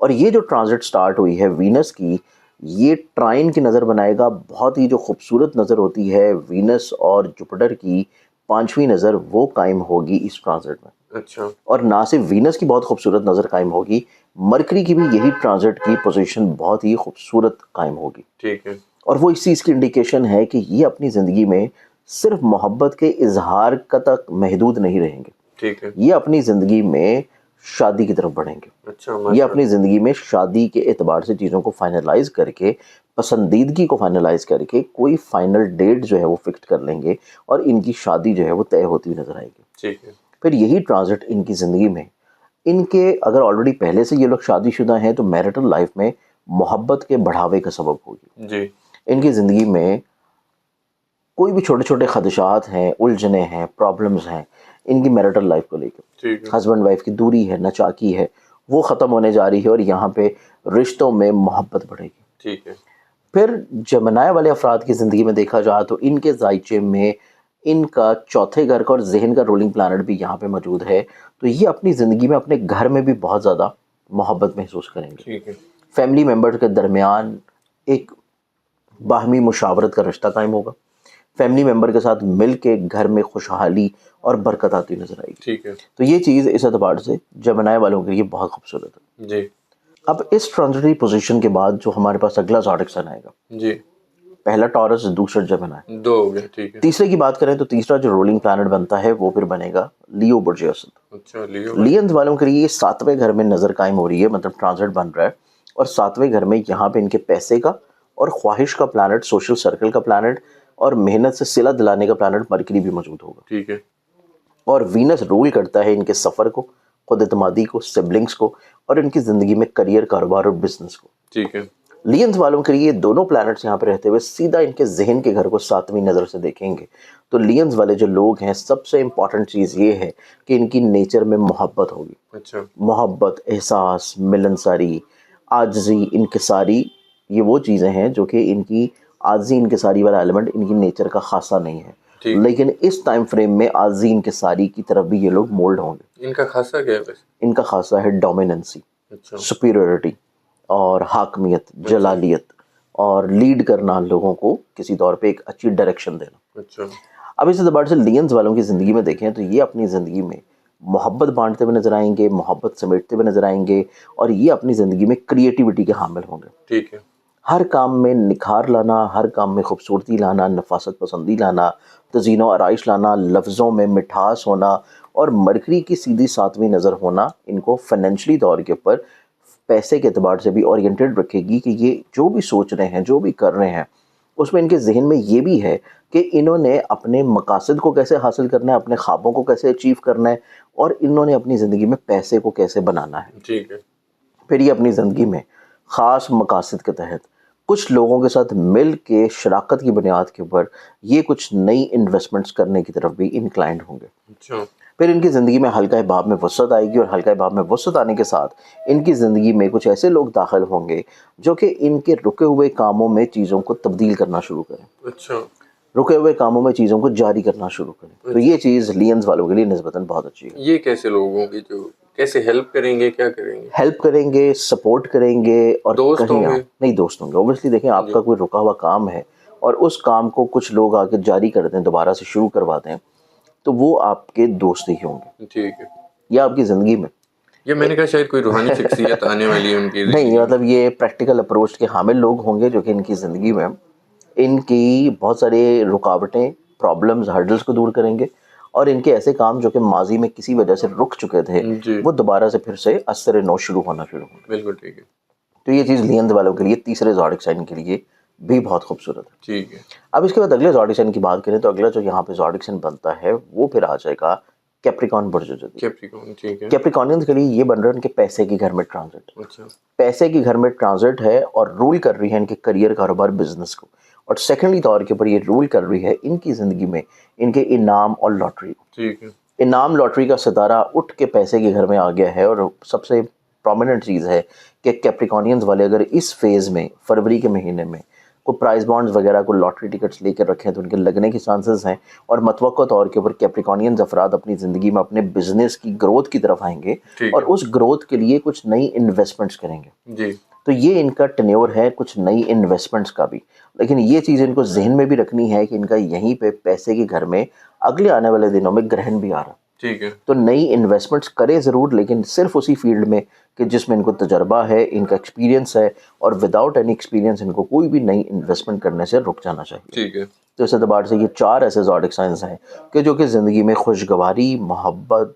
اور یہ جو ٹرانزٹ سٹارٹ ہوئی ہے وینس کی، یہ ٹرائن کی نظر بنائے گا، بہت ہی جو خوبصورت نظر ہوتی ہے وینس اور جوپیٹر کی 5ویں نظر، وہ قائم ہوگی اس ٹرانزٹ میں. اچھا. اور نہ صرف وینس کی بہت خوبصورت نظر قائم ہوگی، مرکری کی بھی یہی ٹرانزٹ کی پوزیشن بہت ہی خوبصورت قائم ہوگی. ٹھیک ہے. اور وہ اس چیز کی انڈیکیشن ہے کہ یہ اپنی زندگی میں صرف محبت کے اظہار کا تک محدود نہیں رہیں گے. ٹھیک ہے. یہ اپنی زندگی میں شادی کی طرف بڑھیں گے. اچھا. یہ اپنی زندگی میں شادی کے اعتبار سے چیزوں کو فائنلائز کر کے، پسندیدگی کو فائنلائز کر کے کوئی فائنل ڈیٹ جو ہے وہ فکس کر لیں گے، اور ان کی شادی جو ہے وہ طے ہوتی ہوئی نظر آئے گی. ٹھیک ہے. پھر یہی ٹرانزٹ ان کی زندگی میں، ان کے اگر آلریڈی پہلے سے یہ لوگ شادی شدہ ہیں تو میرٹل لائف میں محبت کے بڑھاوے کا سبب ہوگی. جی. ان کی زندگی میں کوئی بھی چھوٹے چھوٹے خدشات ہیں، الجھنیں ہیں، پرابلمز ہیں ان کی میرٹل لائف کو لے کے، ٹھیک ہے. ہسبینڈ وائف کی دوری ہے، نچاکی ہے، وہ ختم ہونے جا رہی ہے، اور یہاں پہ رشتوں میں محبت بڑھے گی. ٹھیک ہے. پھر جمنائے والے افراد کی زندگی میں دیکھا جائے تو ان کے ذائچے میں ان کا چوتھے گھر کا اور ذہن کا رولنگ پلانٹ بھی یہاں پہ موجود ہے، تو یہ اپنی زندگی میں اپنے گھر میں بھی بہت زیادہ محبت محسوس کریں گے. ٹھیک ہے. فیملی ممبر کے درمیان ایک باہمی مشاورت کا رشتہ قائم ہوگا. فیملی ممبر کے ساتھ مل کے گھر میں خوشحالی اور برکت آتی نظر آئے گی. ٹھیک ہے. تو یہ چیز اس اعتبار سے جمنائے والوں کے لیے بہت خوبصورت ہے. جی. اب اس ٹرانزٹری پوزیشن کے بعد جو ہمارے پاس اگلا زوڈک سائن آئے گا، جی. پہلا ٹورس، دوسرا جمنائے، 2 ہو گیا. ٹھیک ہے. تیسرے کی بات کریں تو تیسرا جو رولنگ پلانٹ بنتا ہے وہ پھر بنے گا لیو برج اسد. اچھا. لیو. لینز والوں کے لیے یہ 7ویں گھر میں نظر قائم ہو رہی ہے، مطلب ٹرانزٹ بن رہا ہے، اور 7ویں گھر میں یہاں پہ ان کے پیسے کا اور خواہش کا پلانٹ، سوشل سرکل کا پلانٹ اور محنت سے صلہ دلانے کا پلانٹ مرکری بھی موجود ہوگا. ٹھیک ہے. اور وینس رول کرتا ہے ان کے سفر کو، خود اعتمادی کو، سبلنگز کو، اور ان کی زندگی میں کریئر، کاروبار اور بزنس کو. ٹھیک ہے. لینز والوں کے لیے دونوں پلانٹس یہاں پہ رہتے ہوئے سیدھا ان کے ذہن کے گھر کو 7ویں نظر سے دیکھیں گے، تو لینز والے جو لوگ ہیں سب سے امپورٹنٹ چیز یہ ہے کہ ان کی نیچر میں محبت ہوگی. اچھا. محبت، احساس، ملنساری، عاجزی، انکساری، یہ وہ چیزیں ہیں جو کہ ان کی عاجزی انکساری والا ایلیمنٹ ان کی نیچر کا خاصہ نہیں ہے. ٹھیک. لیکن اس ٹائم فریم میں عاجزی انکساری کی طرف بھی یہ لوگ مولڈ ہوں گے. ان کا خاصہ کیا ہے ویسے؟ ان کا خاصہ ہے ڈومیننسی، اچھا. سپیریورٹی اور حاکمیت، جلالیت، اور لیڈ کرنا، لوگوں کو کسی طور پہ ایک اچھی ڈائریکشن دینا. اچھا. اب اس اعتبار سے لینز والوں کی زندگی میں دیکھیں تو یہ اپنی زندگی میں محبت بانٹتے ہوئے نظر آئیں گے، محبت سمیٹتے ہوئے نظر آئیں گے، اور یہ اپنی زندگی میں کریٹیوٹی کے حامل ہوں گے. ٹھیک ہے. ہر کام میں نکھار لانا، ہر کام میں خوبصورتی لانا، نفاست پسندی لانا، تزئین و آرائش لانا، لفظوں میں مٹھاس ہونا، اور مرکری کی سیدھی 7ویں نظر ہونا ان کو فائنینشلی طور کے اوپر پیسے کے اعتبار سے بھی اورینٹڈ رکھے گی کہ یہ جو بھی سوچ رہے ہیں، جو بھی کر رہے ہیں، اس میں ان کے ذہن میں یہ بھی ہے کہ انہوں نے اپنے مقاصد کو کیسے حاصل کرنا ہے، اپنے خوابوں کو کیسے اچیو کرنا ہے، اور انہوں نے اپنی زندگی میں پیسے کو کیسے بنانا ہے. ٹھیک ہے. پھر یہ اپنی زندگی میں خاص مقاصد کے تحت کچھ لوگوں کے ساتھ مل کے شراکت کی بنیاد کے اوپر یہ کچھ نئی انویسٹمنٹس کرنے کی طرف بھی انکلائنڈ ہوں گے. اچھا. پھر ان کی زندگی میں حلقہ باب میں وسعت آئے گی، اور حلقہ باب میں وسعت آنے کے ساتھ ان کی زندگی میں کچھ ایسے لوگ داخل ہوں گے جو کہ ان کے رکے ہوئے کاموں میں چیزوں کو تبدیل کرنا شروع کریں، اچھا. رکے ہوئے کاموں میں چیزوں کو جاری کرنا شروع کریں. تو یہ چیز لینز والوں کے لیے نسبتاً بہت اچھی ہے. یہ کیسے لوگ ہوں گے جو کیسے ہیلپ کریں گے، کیا کریں گے؟ ہیلپ کریں گے، سپورٹ کریں گے، اور دوست کہیں ہوں گے؟ نہیں، دوست ہوں گے. اوبیسلی دیکھیں، آپ کا کوئی رکا ہوا کام ہے اور اس کام کو کچھ لوگ آ کے جاری کر دیں، دوبارہ سے شروع کروا دیں، تو وہ آپ کے دوست ہی ہوں گے. ٹھیک ہے. یا آپ کی زندگی میں یہ میں نے کہا شاید کوئی روحانی شخصیت آنے والی ہے ان کی زندگی نہیں، میں. مطلب یہ پریکٹیکل اپروچ کے حامل لوگ ہوں گے جو کہ ان کی زندگی میں ان کی بہت سارے رکاوٹیں، پرابلمز، ہرڈلز کو دور کریں گے، اور ان کے ایسے کام جو کہ ماضی میں کسی وجہ سے رک چکے تھے جی. وہ دوبارہ سے پھر سے اثر نو شروع ہونا شروع ہوں گے. بالکل ٹھیک ہے. تو یہ چیز لینز والوں کے لیے تیسرے زوڈک سائن کے لیے بھی بہت خوبصورت ہے. ٹھیک ہے. اب اس کے بعد اگلے زوڈک سائن کی بات کریں تو اگلا جو یہاں پہ زوڈک سائن بنتا ہے وہ پھر آ جائے گا کیپریکارن برج جدید. کیپریکارن. ٹھیک ہے. کیپریکارنینز کے لیے یہ بن رہا ہے ان کے پیسے کے گھر میں ٹرانزٹ. اچھا. پیسے کے گھر میں ٹرانزٹ ہے اور رول کر رہی ہے ان کے کریئر، کاروبار، بزنس کو. اور سیکنڈلی طور کے اوپر یہ رول کر رہی ہے ان کی زندگی میں ان کے انعام اور لاٹری کو. ٹھیک ہے. انعام لاٹری کا ستارہ اٹھ کے پیسے کے گھر میں آ گیا ہے، اور سب سے پرومیننٹ چیز ہے کہ کیپریکارنینز والے اگر اس فیز میں فروری کے مہینے میں کوئی پرائز بانڈز وغیرہ کو لاٹری ٹکٹس لے کر رکھیں تو ان کے لگنے کے چانسز ہیں، اور متوقع طور کے اوپر کیپریکونینز افراد اپنی زندگی میں اپنے بزنس کی گروتھ کی طرف آئیں گے ٹھیک اور ہے اس گروتھ کے لیے کچھ نئی انویسٹمنٹس کریں گے. جی تو یہ ان کا ٹینیور ہے کچھ نئی انویسٹمنٹس کا بھی. لیکن یہ چیز ان کو ذہن میں بھی رکھنی ہے کہ ان کا یہیں پہ پیسے کے گھر میں اگلے آنے والے دنوں میں گرہن بھی آ رہا. ٹھیک ہے تو نئی انویسٹمنٹس کرے ضرور، لیکن صرف اسی فیلڈ میں کہ جس میں ان کو تجربہ ہے، ان کا ایکسپیرینس ہے، اور وداؤٹ اینی ایکسپیرینس ان کو کوئی بھی نئی انویسٹمنٹ کرنے سے رک جانا چاہیے. ٹھیک ہے تو اس اعتبار سے یہ 4 ایسے زوڈک سائنز ہیں کہ جو کہ زندگی میں خوشگواری، محبت،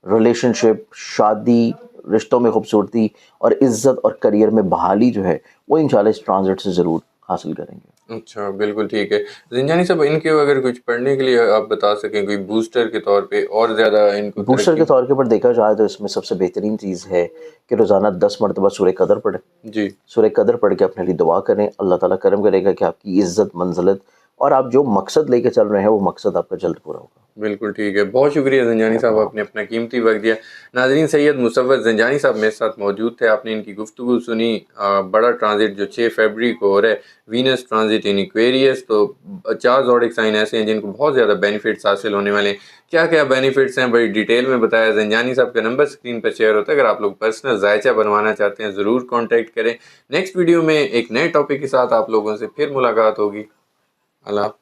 ریلیشن شپ، شادی، رشتوں میں خوبصورتی اور عزت اور کریئر میں بحالی جو ہے وہ انشاءاللہ اس ٹرانزٹ سے ضرور حاصل کریں گے. اچھا بالکل ٹھیک ہے. زنجانی صاحب ان کے اگر کچھ پڑھنے کے لیے آپ بتا سکیں کوئی بوسٹر کے طور پہ اور زیادہ ان کو بوسٹر ترقی. کے طور کے اوپر دیکھا جائے تو اس میں سب سے بہترین چیز ہے کہ روزانہ 10 مرتبہ سورہ قدر پڑھیں. جی سورہ قدر پڑھ کے اپنے لیے دعا کریں، اللہ تعالیٰ کرم کرے گا کہ آپ کی عزت، منزلت اور آپ جو مقصد لے کے چل رہے ہیں وہ مقصد آپ کا جلد پورا ہوگا. بالکل ٹھیک ہے. بہت شکریہ زنجانی صاحب، آپ نے اپنا قیمتی وقت دیا. ناظرین، سید مصور زنجانی صاحب میرے ساتھ موجود تھے. آپ نے ان کی گفتگو سنی. بڑا ٹرانزٹ جو 6 فیبرری کو ہو رہا ہے، وینس ٹرانزٹ ان ایکویریس. تو 4 زوڈک سائن ایسے ہیں جن کو بہت زیادہ بینیفٹس حاصل ہونے والے ہیں. کیا کیا بینیفٹس ہیں بڑی ڈیٹیل میں بتایا. زنجانی صاحب کا نمبر اسکرین پر شیئر ہوتا ہے، اگر آپ لوگ پرسنل ذائچہ بنوانا چاہتے ہیں ضرور کانٹیکٹ کریں. نیکسٹ ویڈیو میں ایک نئے ٹاپک کے ساتھ آپ لوگوں سے پھر ملاقات ہوگی. اللہ حافظ.